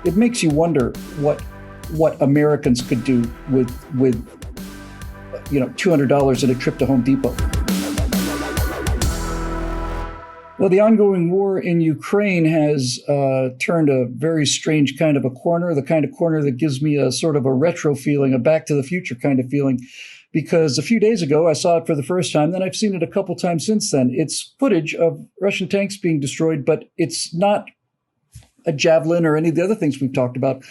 It makes you wonder what Americans could do with $200 and a trip to Home Depot. Well, the ongoing war in Ukraine has turned a very strange kind of a corner, the kind of corner that gives me a sort of a retro feeling, a Back to the Future kind of feeling, because a few days ago I saw it for the first time, then I've seen it a couple times since then. It's footage of Russian tanks being destroyed, but it's not a Javelin or any of the other things we've talked about.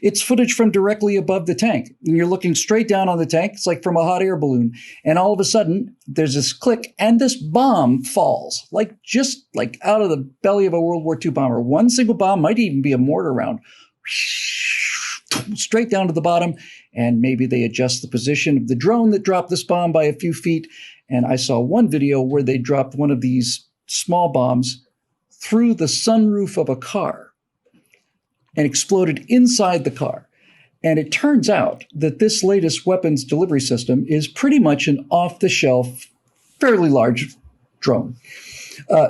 It's footage from directly above the tank. And you're looking straight down on the tank. It's like from a hot air balloon. And all of a sudden, there's this click, and this bomb falls, just out of the belly of a World War II bomber. One single bomb, might even be a mortar round, straight down to the bottom. And maybe they adjust the position of the drone that dropped this bomb by a few feet. And I saw one video where they dropped one of these small bombs through the sunroof of a car and exploded inside the car. And it turns out that this latest weapons delivery system is pretty much an off-the-shelf, fairly large drone.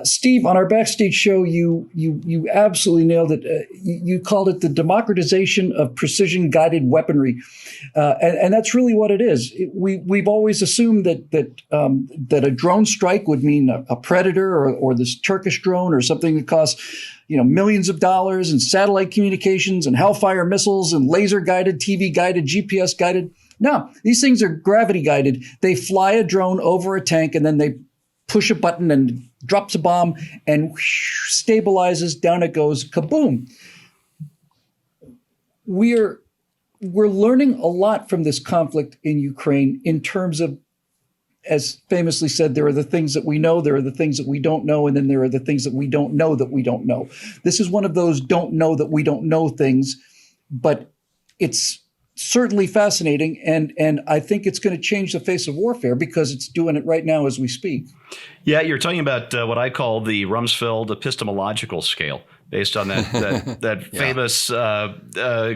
Steve, on our backstage show, you absolutely nailed it. You called it the democratization of precision-guided weaponry, and that's really what it is. We've always assumed that a drone strike would mean a Predator or this Turkish drone or something that costs millions of dollars, and satellite communications and Hellfire missiles and laser-guided, TV-guided, GPS-guided. No, these things are gravity-guided. They fly a drone over a tank, and then they push a button and drops a bomb and stabilizes, down it goes, kaboom. We're learning a lot from this conflict in Ukraine in terms of, as famously said, there are the things that we know, there are the things that we don't know, and then there are the things that we don't know that we don't know. This is one of those don't know that we don't know things, but it's certainly fascinating, and I think it's going to change the face of warfare because it's doing it right now as we speak. Yeah, you're talking about what I call the Rumsfeld epistemological scale, based on that famous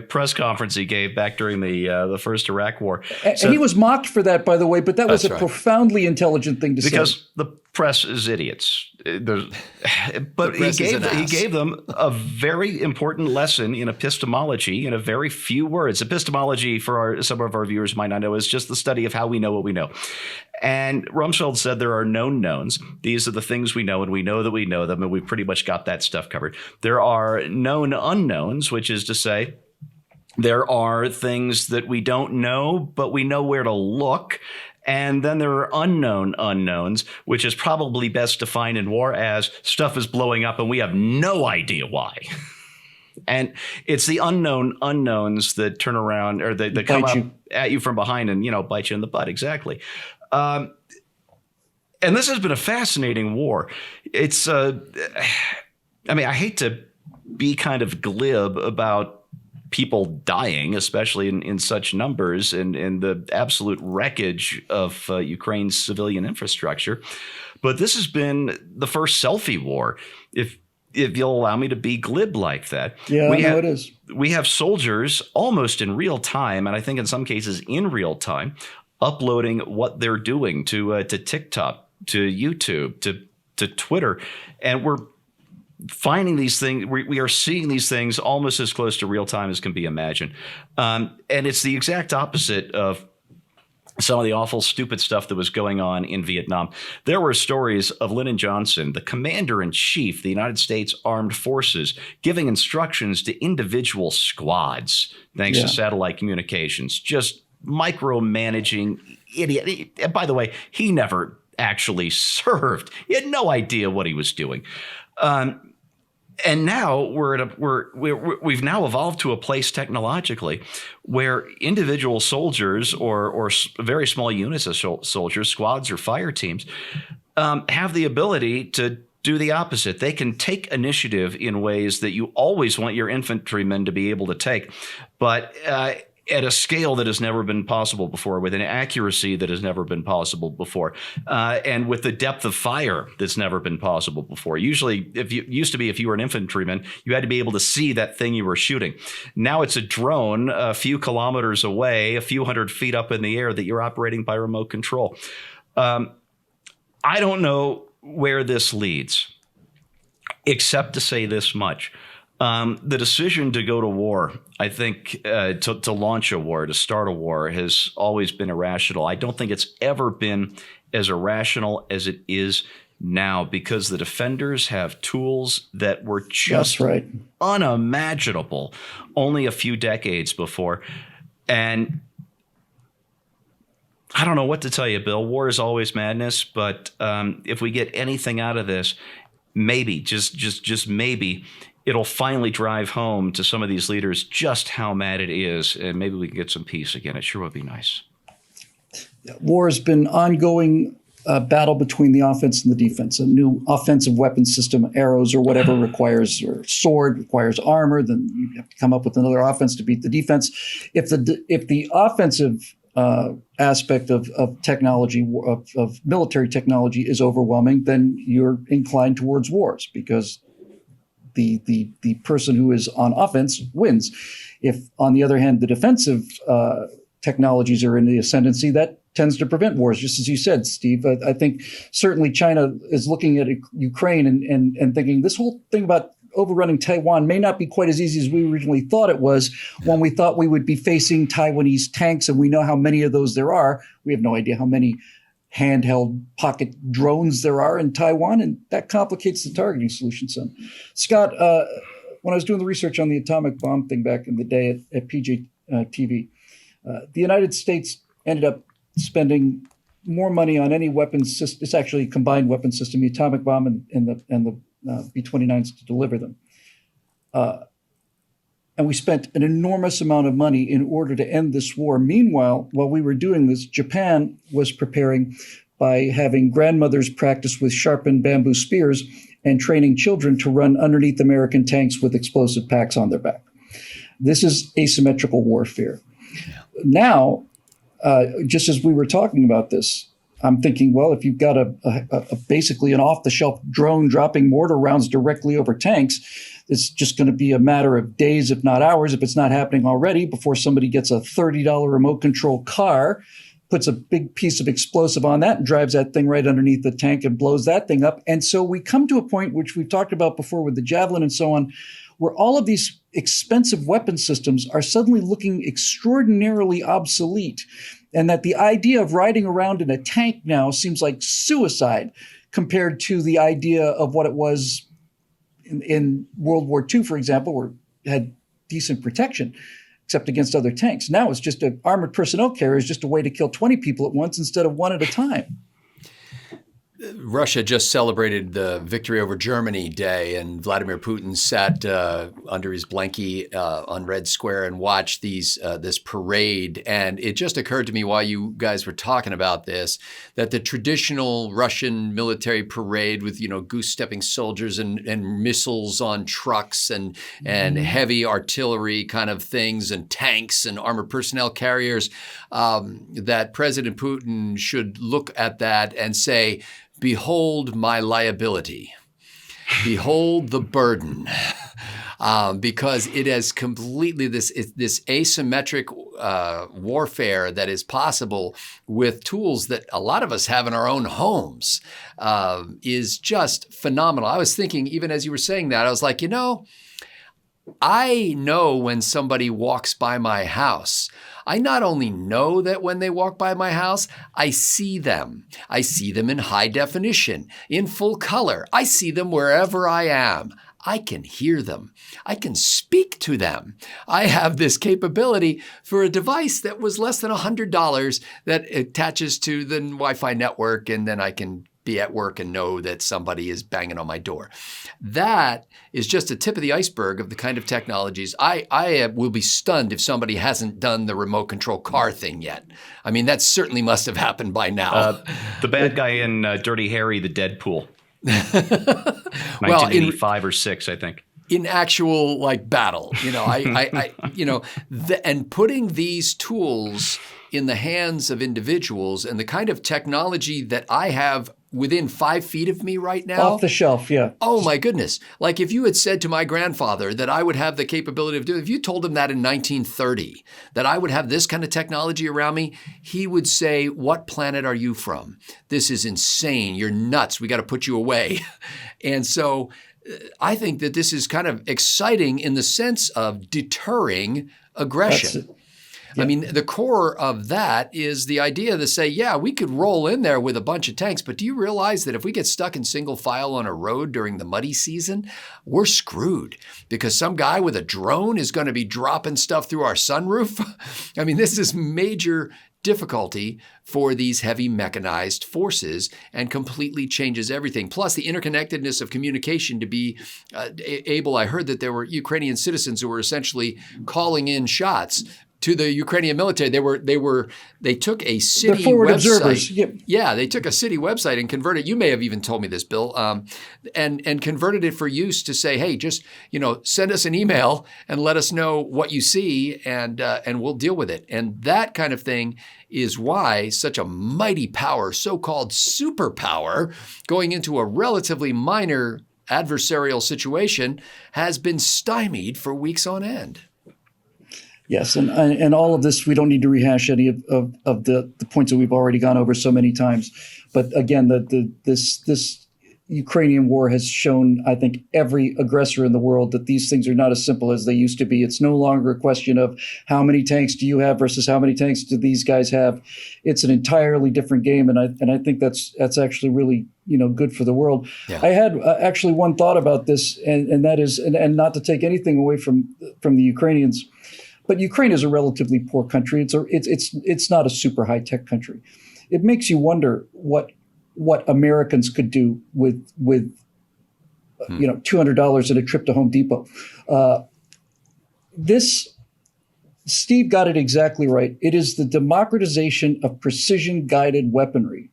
press conference he gave back during the first Iraq War. And he was mocked for that, by the way, but that was a profoundly intelligent thing to say. Because the press is idiots. But he gave them a very important lesson in epistemology in a very few words. Epistemology, for some of our viewers might not know, is just the study of how we know what we know. And Rumsfeld said there are known knowns. These are the things we know, and we know that we know them, and we've pretty much got that stuff covered. There are known unknowns, which is to say there are things that we don't know, but we know where to look. And then there are unknown unknowns, which is probably best defined in war as stuff is blowing up and we have no idea why. And it's the unknown unknowns that turn around, or that come up at you from behind and, bite you in the butt. Exactly. And this has been a fascinating war. It's, I hate to be kind of glib about people dying, especially in such numbers, and the absolute wreckage of Ukraine's civilian infrastructure. But this has been the first selfie war, if you'll allow me to be glib like that. Yeah, it is. We have soldiers almost in real time, and I think in some cases in real time, uploading what they're doing to TikTok, to YouTube, to Twitter, and we're finding these things. We are seeing these things almost as close to real time as can be imagined, and it's the exact opposite of some of the awful, stupid stuff that was going on in Vietnam. There were stories of Lyndon Johnson, the commander-in-chief of the United States Armed Forces, giving instructions to individual squads thanks to satellite communications, just micromanaging idiot. And by the way, he never actually served. He had no idea what he was doing. And now we've now evolved to a place technologically where individual soldiers or very small units of soldiers, squads or fire teams, have the ability to do the opposite. They can take initiative in ways that you always want your infantrymen to be able to take, but at a scale that has never been possible before, with an accuracy that has never been possible before, and with the depth of fire that's never been possible before. Usually, if you were an infantryman, you had to be able to see that thing you were shooting. Now it's a drone a few kilometers away, a few hundred feet up in the air that you're operating by remote control. I don't know where this leads, except to say this much. The decision to go to war, I think, to launch a war, to start a war, has always been irrational. I don't think it's ever been as irrational as it is now, because the defenders have tools that were just unimaginable only a few decades before. And I don't know what to tell you, Bill. War is always madness, but if we get anything out of this, maybe, just maybe, it'll finally drive home to some of these leaders just how mad it is, and maybe we can get some peace again. It sure would be nice. War has been ongoing battle between the offense and the defense. A new offensive weapon system, arrows or whatever, requires, or sword requires armor. Then you have to come up with another offense to beat the defense. If the offensive aspect of technology, of military technology, is overwhelming, then you're inclined towards wars, because the person who is on offense wins. If, on the other hand, the defensive technologies are in the ascendancy, that tends to prevent wars, just as you said, Steve. I think certainly China is looking at Ukraine and thinking this whole thing about overrunning Taiwan may not be quite as easy as we originally thought it was, when we thought we would be facing Taiwanese tanks, and we know how many of those there are. We have no idea how many handheld pocket drones there are in Taiwan, and that complicates the targeting solution some. Scott, when I was doing the research on the atomic bomb thing back in the day at PJ TV, the United States ended up spending more money on any weapons system. It's actually a combined weapon system, the atomic bomb and the B-29s to deliver them. And we spent an enormous amount of money in order to end this war. Meanwhile, while we were doing this, Japan was preparing by having grandmothers practice with sharpened bamboo spears and training children to run underneath American tanks with explosive packs on their back. This is asymmetrical warfare. Now, just as we were talking about this, I'm thinking, well, if you've got a basically an off-the-shelf drone dropping mortar rounds directly over tanks, it's just going to be a matter of days, if not hours, if it's not happening already, before somebody gets a $30 remote control car, puts a big piece of explosive on that and drives that thing right underneath the tank and blows that thing up. And so we come to a point, which we've talked about before with the Javelin and so on, where all of these expensive weapon systems are suddenly looking extraordinarily obsolete. And that the idea of riding around in a tank now seems like suicide compared to the idea of what it was in World War II, for example, where it had decent protection, except against other tanks. Now it's just an armored personnel carrier is just a way to kill 20 people at once instead of one at a time. Russia just celebrated the victory over Germany Day, and Vladimir Putin sat under his blankie on Red Square and watched this parade. And it just occurred to me while you guys were talking about this, that the traditional Russian military parade with, goose-stepping soldiers and missiles on trucks and heavy artillery kind of things and tanks and armored personnel carriers, that President Putin should look at that and say, behold my liability. Behold the burden. Because it has completely this asymmetric warfare that is possible with tools that a lot of us have in our own homes is just phenomenal. I was thinking, even as you were saying that, I was like, I know when somebody walks by my house. I not only know that when they walk by my house, I see them. I see them in high definition, in full color. I see them wherever I am. I can hear them. I can speak to them. I have this capability for a device that was less than $100 that attaches to the Wi-Fi network, and then I can be at work and know that somebody is banging on my door. That is just a tip of the iceberg of the kind of technologies. I will be stunned if somebody hasn't done the remote control car thing yet. I mean, that certainly must have happened by now. The bad guy in Dirty Harry, the Deadpool. 1985 or 6, I think. In actual battle, and putting these tools in the hands of individuals and the kind of technology that I have within 5 feet of me right now. Off the shelf, yeah. Oh my goodness. Like if you had said to my grandfather that I would have the capability of doing, if you told him that in 1930, that I would have this kind of technology around me, he would say, what planet are you from? This is insane. You're nuts. We got to put you away. And so I think that this is kind of exciting in the sense of deterring aggression. Yeah. I mean, the core of that is the idea to say, yeah, we could roll in there with a bunch of tanks, but do you realize that if we get stuck in single file on a road during the muddy season, we're screwed because some guy with a drone is going to be dropping stuff through our sunroof? I mean, this is major difficulty for these heavy mechanized forces and completely changes everything. Plus the interconnectedness of communication to be able, I heard that there were Ukrainian citizens who were essentially calling in shots to the Ukrainian military. They took a city website. Observers. Yep. Yeah, they took a city website and converted. You may have even told me this, Bill, and converted it for use to say, hey, just send us an email and let us know what you see, and we'll deal with it. And that kind of thing is why such a mighty power, so-called superpower, going into a relatively minor adversarial situation, has been stymied for weeks on end. Yes, and all of this, we don't need to rehash any of the points that we've already gone over so many times. But again, this Ukrainian war has shown, I think, every aggressor in the world that these things are not as simple as they used to be. It's no longer a question of how many tanks do you have versus how many tanks do these guys have. It's an entirely different game, and I think that's actually really good for the world. Yeah. I had actually one thought about this, and that is, and not to take anything away from the Ukrainians. But Ukraine is a relatively poor country. It's not a super high tech country. It makes you wonder what Americans could do with $200 and a trip to Home Depot. Steve got it exactly right. It is the democratization of precision guided weaponry.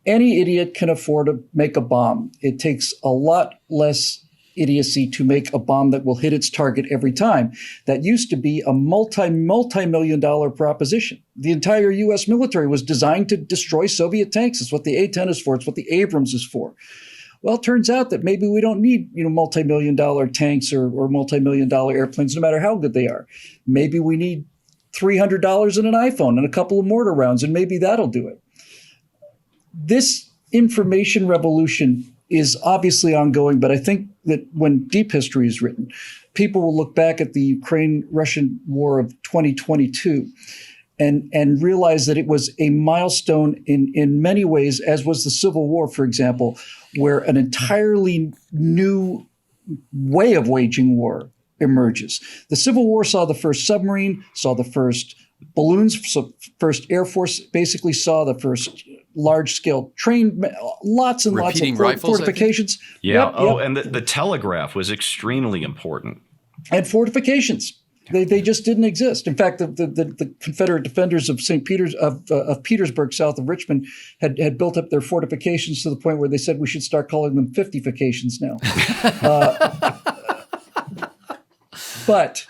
Any idiot can afford to make a bomb. It takes a lot less idiocy to make a bomb that will hit its target every time. That used to be a multi-million dollar proposition. The entire U.S. military was designed to destroy Soviet tanks. It's what the A-10 is for. It's what the Abrams is for. Well, it turns out that maybe we don't need multi-million dollar tanks or multi-million dollar airplanes, no matter how good they are. Maybe we need $300 in an iPhone and a couple of mortar rounds, and maybe that'll do it. This information revolution is obviously ongoing, but I think that when deep history is written, people will look back at the Ukraine-Russian war of 2022 and realize that it was a milestone in many ways, as was the Civil War, for example, where an entirely new way of waging war emerges. The Civil War saw the first submarine, saw the first balloons, so first Air Force basically saw the first large-scale train, lots and Repeating lots of rifles, fortifications. Yeah. Yep. And the telegraph was extremely important. And fortifications. They just didn't exist. In fact, the Confederate defenders of of Petersburg, south of Richmond, had built up their fortifications to the point where they said we should start calling them 50fications now. But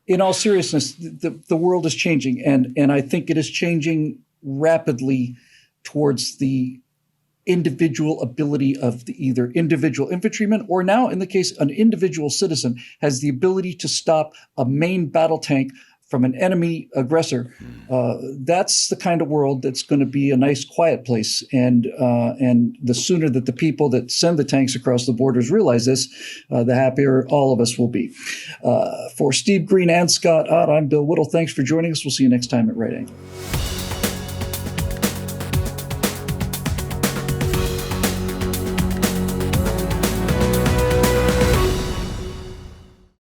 in all seriousness, the world is changing, and I think it is changing rapidly towards the individual ability of the either individual infantryman or now, in the case, an individual citizen has the ability to stop a main battle tank from an enemy aggressor. That's the kind of world that's going to be a nice, quiet place. And the sooner that the people that send the tanks across the borders realize this, the happier all of us will be. For Steve Green and Scott Ott, I'm Bill Whittle. Thanks for joining us. We'll see you next time at Right Angle.